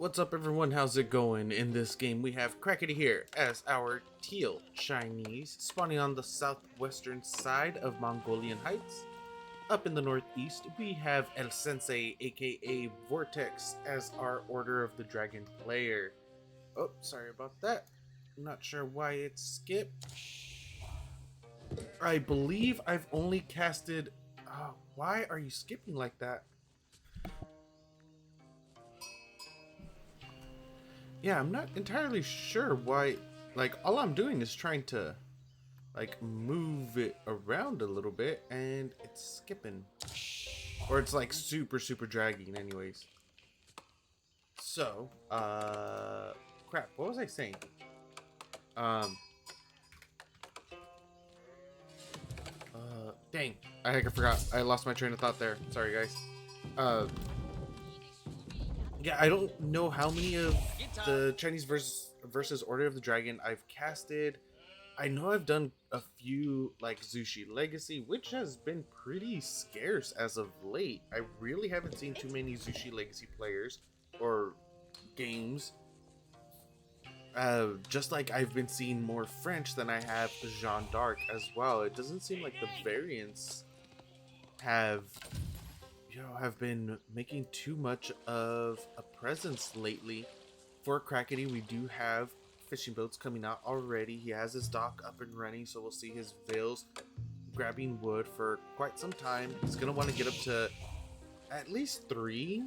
What's up everyone, how's it going? In this game we have CrackedyHere as our teal Chinese, spawning on the southwestern side of Mongolian Heights. Up in the northeast we have El Sensei aka VortiX as our Order of the Dragon player. Oh, sorry about that. I'm not sure why it skipped. I believe I've only casted... why are you skipping like that? Yeah, I'm not entirely sure why, like, all I'm doing is trying to, like, move it around a little bit, and it's skipping. Or it's, like, super dragging anyways. So, crap, what was I saying? Dang, I forgot. I lost my train of thought there. Sorry, guys. Yeah, I don't know how many of the Chinese versus Order of the Dragon I've casted. I know I've done a few like Zushi Legacy, which has been pretty scarce as of late. I really haven't seen too many Zushi Legacy players or games. Just like I've been seeing more French than I have Jeanne d'Arc as well. It doesn't seem like the variants have been making too much of a presence lately. For Crackedy, we do have fishing boats coming out already. He has his dock up and running, so we'll see his veils grabbing wood for quite some time. He's gonna want to get up to at least 3.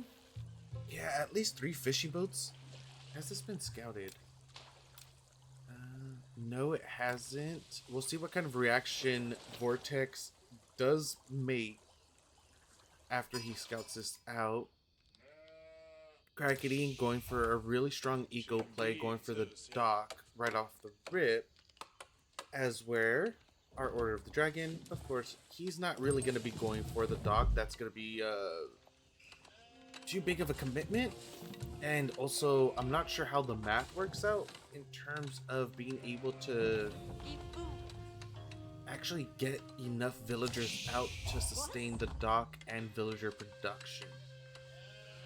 Yeah, at least 3 fishing boats. Has this been scouted? No, it hasn't. We'll see what kind of reaction VortiX does make after he scouts this out. Crackedy going for a really strong eco play, going for the dock right off the rip, as where our Order of the Dragon, of course, he's not really going to be going for the dock. That's going to be too big of a commitment, and also I'm not sure how the math works out in terms of being able to actually get enough villagers out to sustain the dock and villager production.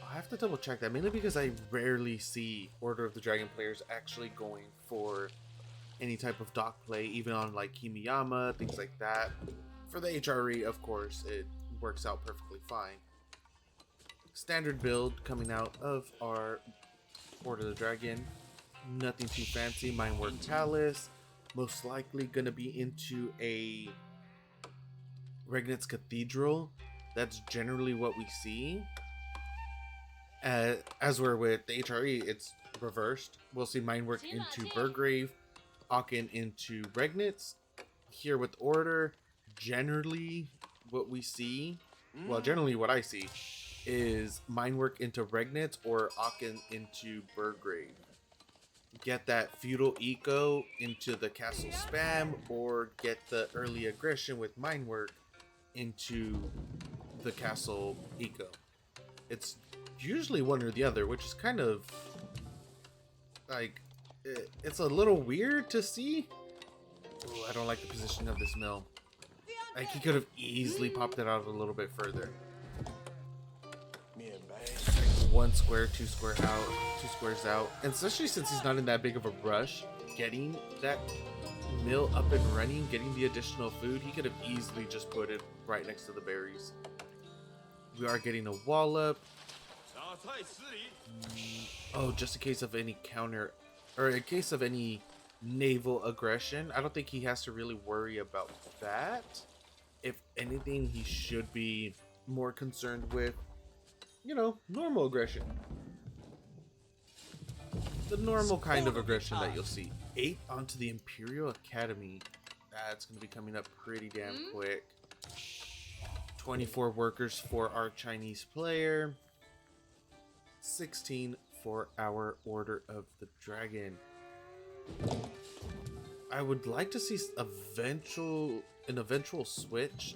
I'll have to double check that, mainly because I rarely see Order of the Dragon players actually going for any type of dock play, even on like Kimiyama, things like that. For the HRE, of course, it works out perfectly fine. Standard build coming out of our Order of the Dragon. Nothing too fancy. Minework Talus. Most likely going to be into a Regnitz Cathedral. That's generally what we see. As we're with the HRE, it's reversed. We'll see Minework into Burgrave, Aachen into Regnitz. Here with Order, generally what we see, well, generally what I see, is Minework into Regnitz or Aachen into Burgrave. Get that feudal eco into the castle spam, or get the early aggression with Minework into the castle eco. It's usually one or the other, which is kind of like, it's a little weird to see. Ooh, I don't like the position of this mill. Like, he could have easily popped it out a little bit further. 1 square, 2 square out, 2 squares out, and especially since he's not in that big of a rush getting that mill up and running, getting the additional food, he could have easily just put it right next to the berries. We are getting a wall up. Oh, just in case of any counter, or in case of any naval aggression. I don't think he has to really worry about that. If anything, he should be more concerned with, you know, normal aggression. The normal kind of aggression that you'll see. 8 onto the Imperial Academy. That's going to be coming up pretty damn quick. 24 workers for our Chinese player. 16 for our Order of the Dragon. I would like to see an eventual switch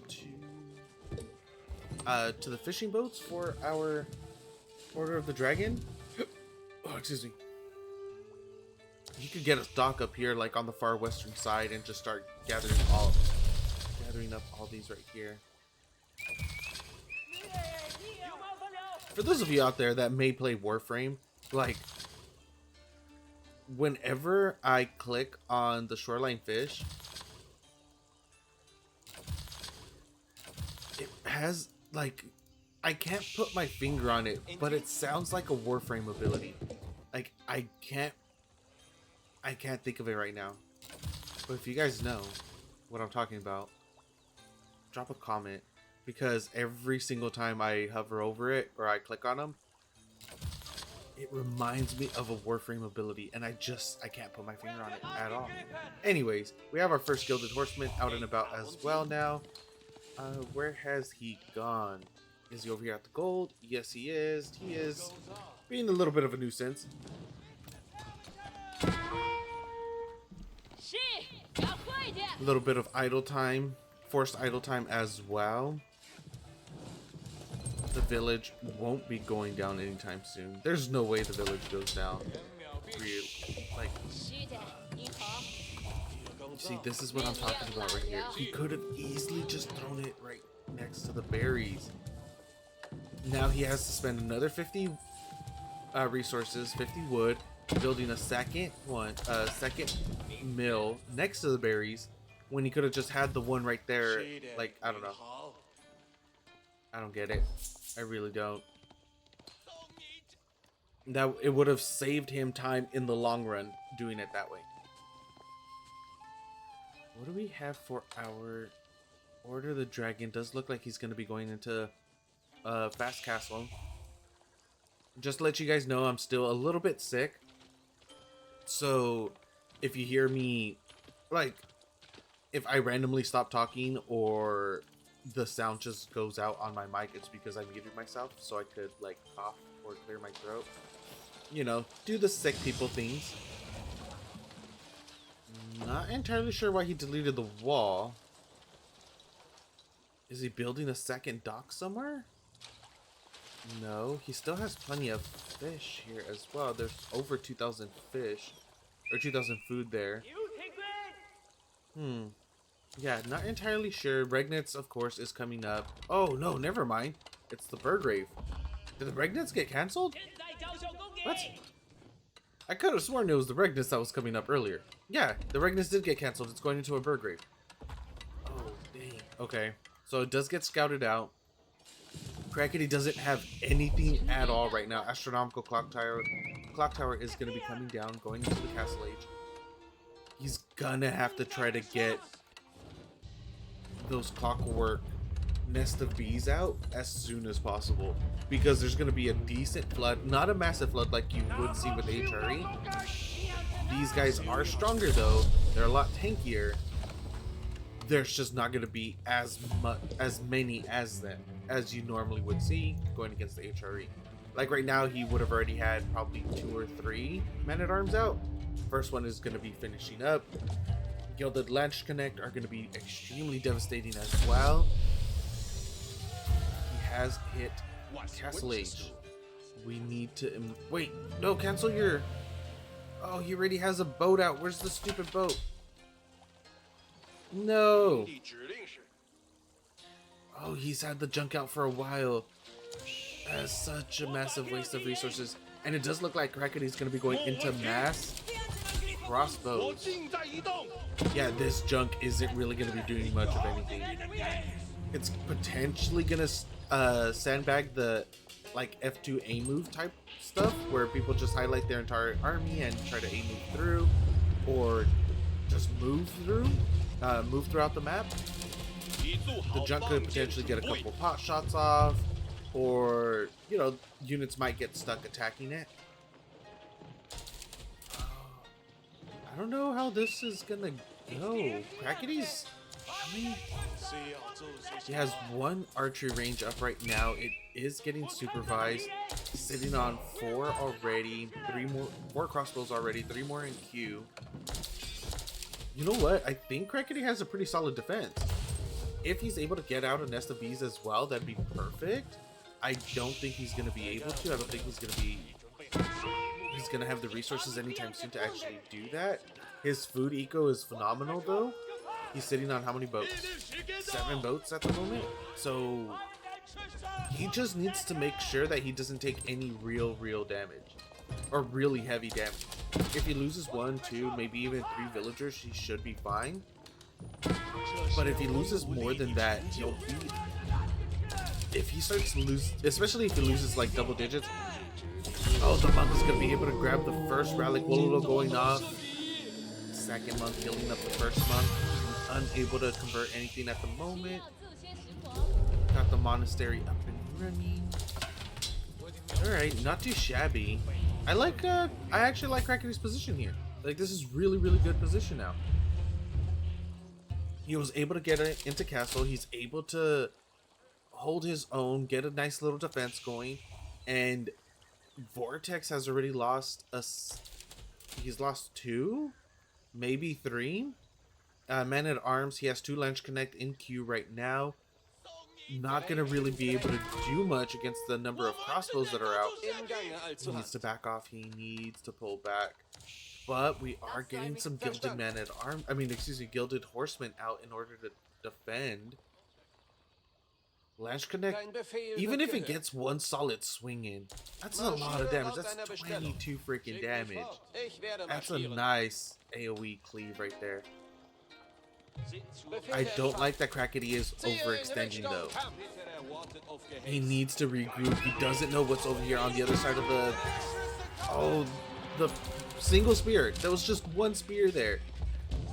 to the fishing boats for our Order of the Dragon. Oh, excuse me. You could get a dock up here, like on the far western side, and just start gathering up all these right here. For those of you out there that may play Warframe, Like, whenever I click on the shoreline fish, it has, like, I can't put my finger on it, but it sounds like a Warframe ability. Like, I can't think of it right now. But if you guys know what I'm talking about, drop a comment, because every single time I hover over it or I click on them, it reminds me of a Warframe ability, and I can't put my finger on it at all. Anyways, we have our first Gilded Horseman out and about as well now. Where has he gone? Is he over here at the gold? Yes, he is. He is being a little bit of a nuisance. A little bit of idle time, forced idle time as well. The village won't be going down anytime soon. There's no way the village goes down. Really, like, see, this is what I'm talking about right here. He could have easily just thrown it right next to the berries. Now he has to spend another 50 resources, 50 wood, building a second mill next to the berries, when he could have just had the one right there. Like, I don't know. I don't get it. I really don't. That it would have saved him time in the long run doing it that way. What do we have for our Order the Dragon? Does look like he's going to be going into Fast Castle. Just to let you guys know, I'm still a little bit sick. So if you hear me, like, if I randomly stop talking or the sound just goes out on my mic, it's because I muted myself so I could, like, cough or clear my throat. You know, do the sick people things. Not entirely sure why he deleted the wall. Is he building a second dock somewhere? No, he still has plenty of fish here as well. There's over 2,000 fish, or 2,000 food there. Yeah, not entirely sure. Regnitz, of course, is coming up. Oh, no, never mind. It's the Burgrave. Did the Regnitz get canceled? What? I could have sworn it was the Regnitz that was coming up earlier. Yeah, the Regnitz did get canceled. It's going into a Burgrave. Oh, dang. Okay, so it does get scouted out. Crackedy doesn't have anything at all right now. Astronomical Clock Tower is going to be coming down, going into the Castle Age. He's gonna have to try to get those clockwork nest of bees out as soon as possible, because there's going to be a decent flood, not a massive flood like you would see with HRE. These guys are stronger though, they're a lot tankier. There's just not going to be as many as them as you normally would see going against the HRE. Like right now, he would have already had probably 2 or 3 men-at-arms out. First one is going to be finishing up. Gilded Launch Connect are going to be extremely devastating as well. He has hit Castle Age. We need to... Wait, no, cancel your... Oh, he already has a boat out. Where's the stupid boat? No. Oh, he's had the junk out for a while. That's such a massive waste of resources. And it does look like Crackedy's going to be going into mass crossbows. Yeah, this junk isn't really going to be doing much of anything. It's potentially going to sandbag the, like, F2 A move type stuff, where people just highlight their entire army and try to A move through, or just move throughout the map. The junk could potentially get a couple pot shots off, or, you know, units might get stuck attacking it. I don't know how this is gonna go. Crackedy's, I mean, he has 1 archery range up right now. It is getting supervised, sitting on 4 already, 4 crossbows already, 3 more in queue. You know what? I think Crackedy has a pretty solid defense. If he's able to get out a nest of bees as well, that'd be perfect. I don't think he's going to be able to. I don't think he's going to have the resources anytime soon to actually do that. His food eco is phenomenal though. He's sitting on how many boats? 7 boats at the moment. So he just needs to make sure that he doesn't take any real damage. or really heavy damage. If he loses 1, 2, maybe even 3 villagers, he should be fine. But if he loses more than that, he'll be... If he starts to lose, especially if he loses like double digits, oh, the monk is going to be able to grab the first relic, Wololo going off. Second monk healing up the first monk. Unable to convert anything at the moment. Got the monastery up and running. Alright, not too shabby. I actually like Crackedy's position here. Like, this is really, really good position now. He was able to get it into castle. He's able to hold his own, get a nice little defense going, and VortiX has already lost he's lost 2, maybe 3. Man at Arms, he has 2 Lance Connect in queue right now. Not gonna really be able to do much against the number of crossbows that are out. He needs to back off, he needs to pull back. But we are getting some gilded man at arms, gilded horsemen out in order to defend. Lance Connect, even if it gets 1 solid swing in, that's a lot of damage. That's 22 freaking damage. That's a nice AoE cleave right there. I don't like that Crackedy is overextending though. He needs to regroup. He doesn't know what's over here on the other side of the... Oh, the single spear. There was just 1 spear there.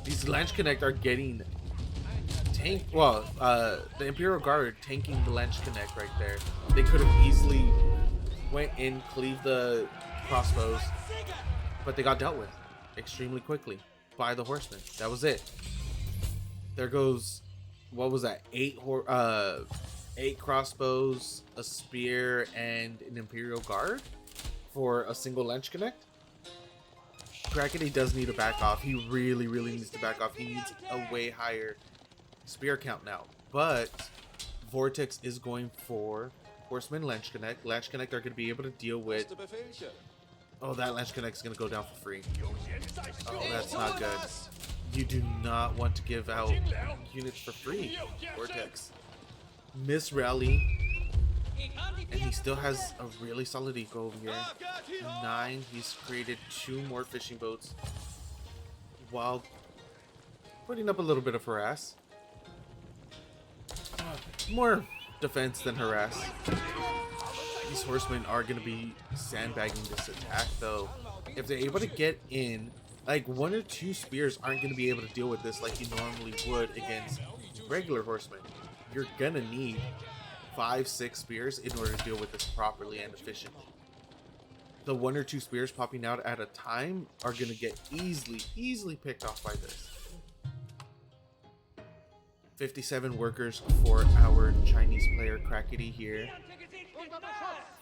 These Lance Connect are getting... the Imperial Guard tanking the Lance Connect right there. They could have easily went in, cleaved the crossbows, but they got dealt with extremely quickly by the horsemen. That was it. There goes, what was that? 8 crossbows, a spear, and an Imperial Guard for a single Lance Connect. Crackedy does need to back off. He really, really needs to back off. He needs a way higher spear count now, but VortiX is going for Horseman Lance Connect. Lance Connect are going to be able to deal with... Oh, that Lance Connect is going to go down for free. Oh, that's not good. You do not want to give out units for free, VortiX. Miss Rally, and he still has a really solid eco over here. 9, he's created 2 more fishing boats while putting up a little bit of harass. More defense than harass. These horsemen are going to be sandbagging this attack though. If they're able to get in, like 1 or 2 spears aren't going to be able to deal with this like you normally would against regular horsemen. You're going to need 5, 6 spears in order to deal with this properly and efficiently. The 1 or 2 spears popping out at a time are going to get easily picked off by this. 57 workers for our Chinese player Crackedy here.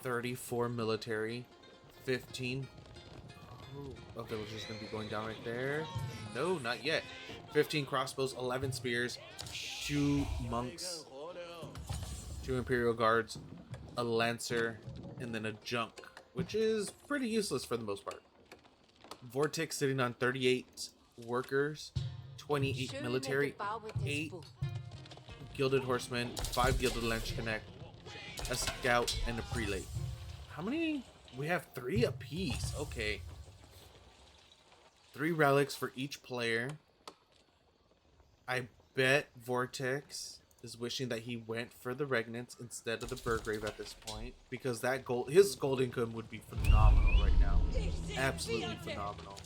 34 military. 15. Oh, villager's gonna be going down right there. No, not yet. 15 crossbows, 11 spears, 2 monks, 2 Imperial Guards, a Lancer, and then a Junk, which is pretty useless for the most part. VortiX sitting on 38 workers, 28 military, 8 Gilded Horsemen, 5 Gilded Lance Connect, a Scout, and a Prelate. How many? We have 3 apiece. Okay. 3 relics for each player. I bet VortiX is wishing that he went for the Regnants instead of the Burgrave at this point, because that his gold income would be phenomenal right now. Absolutely phenomenal.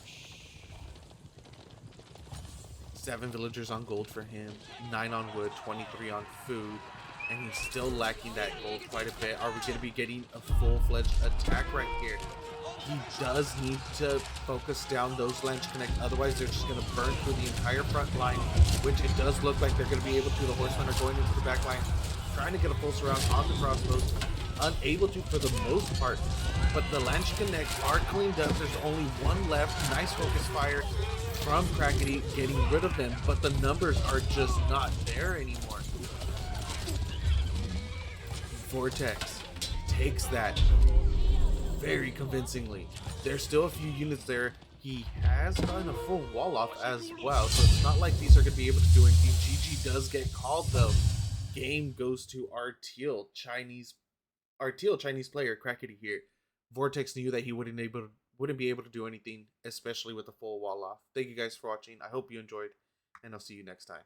7 villagers on gold for him, 9 on wood, 23 on food, and he's still lacking that gold quite a bit. Are we going to be getting a full-fledged attack right here? He does need to focus down those Lance Connect, otherwise they're just going to burn through the entire front line, which it does look like they're going to be able to. The horsemen are going into the back line, trying to get a full surround on the crossbows, unable to for the most part, but the Lance Connect are cleaned up. There's only 1 left. Nice focus fire from Crackedy, getting rid of them, but the numbers are just not there anymore. VortiX takes that very convincingly. There's still a few units there. He has gotten a full wall off as well, so it's not like these are going to be able to do anything. GG does get called though. Game goes to our teal Chinese player Crackedy here. VortiX knew that he wouldn't wouldn't be able to do anything, especially with the full wall off. Thank you guys for watching. I hope you enjoyed, and I'll see you next time.